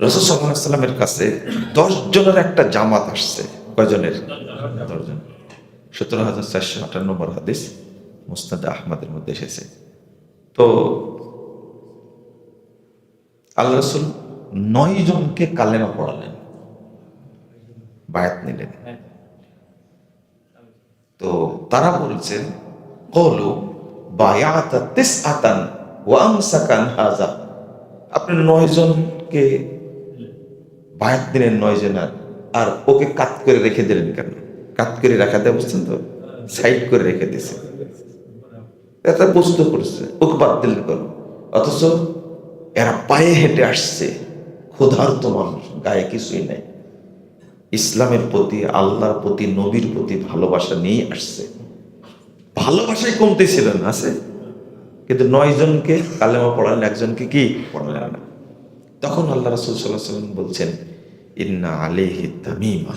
রাসূল সাল্লাল্লাহু আলাইহি ওয়াসাল্লামের কাছে 10 জনের একটা জামাত আসছে। কয়জনের? 10 জন। 17,458 নম্বর হাদিস মুসনাদ আহমদের মধ্যে এসেছে। তো আল্লাহ রাসূল 9 জনকে কালেমা পড়ালেন, বায়াত নিলেন। তো তারা বলছেন ক্বালু বায়াতা তিসআতান ওয়া আমসাকান হাযা, আপনি 9 জনকে বায়াত দিলেন, 9 জনের, আর ওকে কাট করে রেখে দিলেন কেন? কাট করে রাখা দেয়, বুঝছেন তো, সাইড করে রেখে দিয়েছে, এটা বুঝত করছে, ওকে বাদ দিলেন কেন? অথচ এরা পায়ে হেঁটে আসছে, ক্ষুধার্ত মানুষ, গায়ে কিছুই নাই, ইসলামের প্রতি, আল্লাহর প্রতি, নবীর প্রতি ভালোবাসা নিয়ে আসছে। ভালোবাসাই কমতেছিল না, আছে, কিন্তু 9 জনকে কালেমা পড়ালেন, একজনকে কি পড়ালেন না। তখন আল্লাহ রাসূল সাল্লাল্লাহু আলাইহি ওয়াসাল্লাম বলছেন ইন্না আলাইহি তামিমা,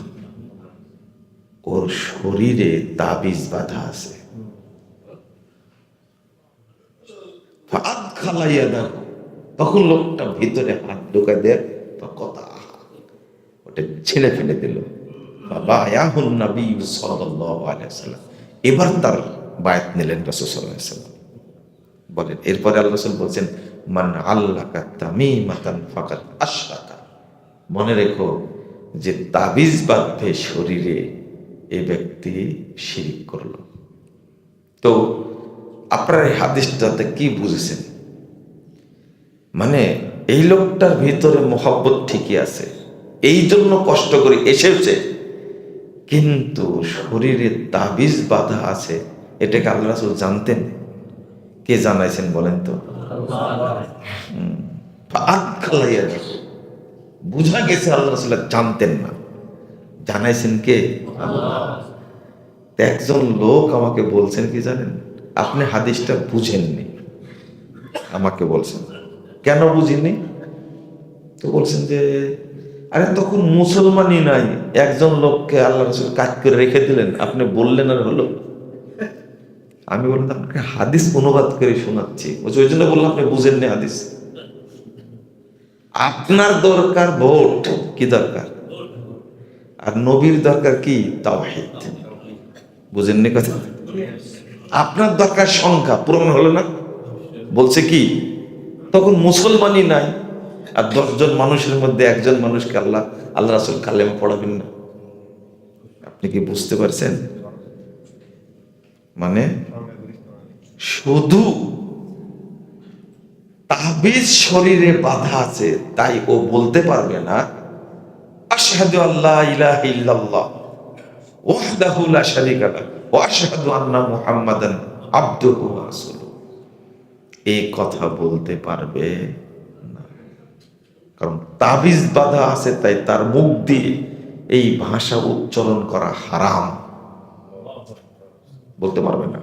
ওর শরীরে তাবিজ বাঁধা আছে। ফাআদখালা ইয়াদাহু, তখন লোকটা ভিতরে হাত ঢোকা দেয়, কথা ওটা ছেড়ে ফেলে দিল। বায়াহুন নবী সাল্লাল্লাহু আলাইহি ওয়াসাল্লাম, এবার তার বায়াত নিলেন রাসূল সাল্লাল্লাহু আলাইহি ওয়াসাল্লাম। বলেন, এরপরে আল্লাহ রাসূল বলছেন মান আল্লাকা তামিমাতান ফাকাদ আশরাকা, মনে রেখো যে তাবিজ বাঁধে শরীরে, এই ব্যক্তি শিরক করলো। তো আপনারা এই হাদিসটাতে কি বুঝেছেন? মানে এই লোকটার ভিতরে মোহাব্বত ঠিকই আছে, এই জন্য কষ্ট করে এসেছে, কিন্তু শরীরে তাবিজ বাঁধা আছে, এটাকে আল্লাহ রাসূল জানতেন? কে জানাইছেন বলেন তো? বুঝা গেছে আল্লাহ রাসূল জানতেন না, জানাইছেন কে? আল্লাহ। একজন লোক আমাকে বলছেন কি জানেন, আপনি হাদিসটা বুঝেননি, আমাকে বলছেন কেন বুঝিনি? তো বলছেন যে আরে তখন মুসলমানই নাই, একজন লোককে আল্লাহ রাসূল কাট করে রেখে দিলেন, আপনি বললেন আর হলো। আমি বললাম আপনাকে হাদিস অনুবাদ করে শোনাচ্ছি, ওই জন্য বললাম আপনি বুঝেননি হাদিস। আপনার দরকার ভোট, কি দরকার? আর নবীর দরকার কি? তাওহীদ। বুঝেননি কথা? আপনার দরকার সংখ্যা, পূরণ হলো না, বলছে কি তখন মুসলমানই নাই, আর 10 জন মানুষের মধ্যে একজন মানুষকে আল্লাহ রাসূল কালেমা পড়াবেন না। আপনি কি বুঝতে পারছেন? মানে শুধু তাবিজ শরীরে বাঁধা আছে তাই ও বলতে পারবে না আশহাদু আল্লা ইলাহা ইল্লাল্লাহ ওয়াহদাহু লা শারীকা লাহু ওয়া আশহাদু আন্না মুহাম্মাদান আবদুহু ওয়া রাসূলুহু, এই কথা বলতে পারবে না, কারণ তাবিজ বাঁধা আছে, তাই তার মুখ দিয়ে এই ভাষা উচ্চারণ করা হারাম, বলতে পারবে না।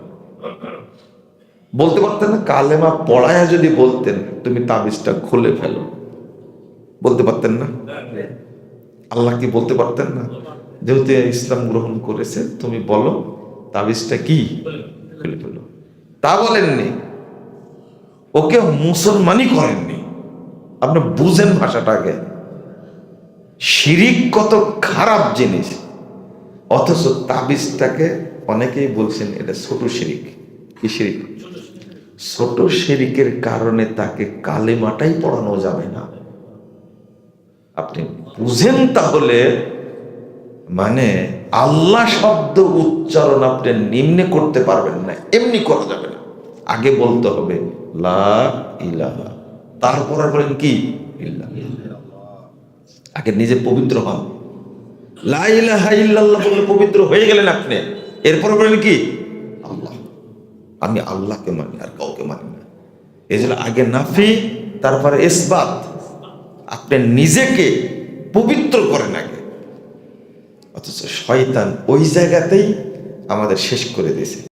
বলতে পারতেন না, কালেমা পড়ায়া যদি বলতেন তুমি তাবিজটা খুলে ফেলো, বলতে পারতেন না? আল্লাহ কি বলতে পারতেন না, যেহেতু ইসলাম গ্রহণ করেছে তুমি বলো তাবিজটা কি খুলে ফেলো? তা বলেননি, ওকে মুসলমানই করেননি। আপনি বুঝেন ভাষাটাকে, শিরিক কত খারাপ জিনিস, অথচ তাবিজটাকে অনেকেই বলছেন এটা ছোট শিরিক। কি শিরিক? ছোট শিরিকের কারণে তাকে কালেমাটাই পড়ানো যাবে না। আপনি বুঝেন তাহলে, মানে আল্লাহ শব্দ উচ্চারণ আপনি নিম্নে করতে পারবেন না, এমনি করা যাবে না, আগে বলতে হবে লা ইলাহা, তারপরে বলেন কি ইল্লাল্লাহ, আগে নিজে পবিত্র হন। লা ইলাহা ইল্লাল্লাহ বলে পবিত্র হয়ে গেলেন আপনি, এরপরে বলেন কি আল্লাহ, আমি আল্লাহকে মানি আর কাউকে মানি না। এই জন্য আগে নাফি, তারপরে ইসবাত, আপনি নিজেকে পবিত্র করেন আগে। অথচ শয়তান ওই জায়গাতেই আমাদের শেষ করে দিয়েছে।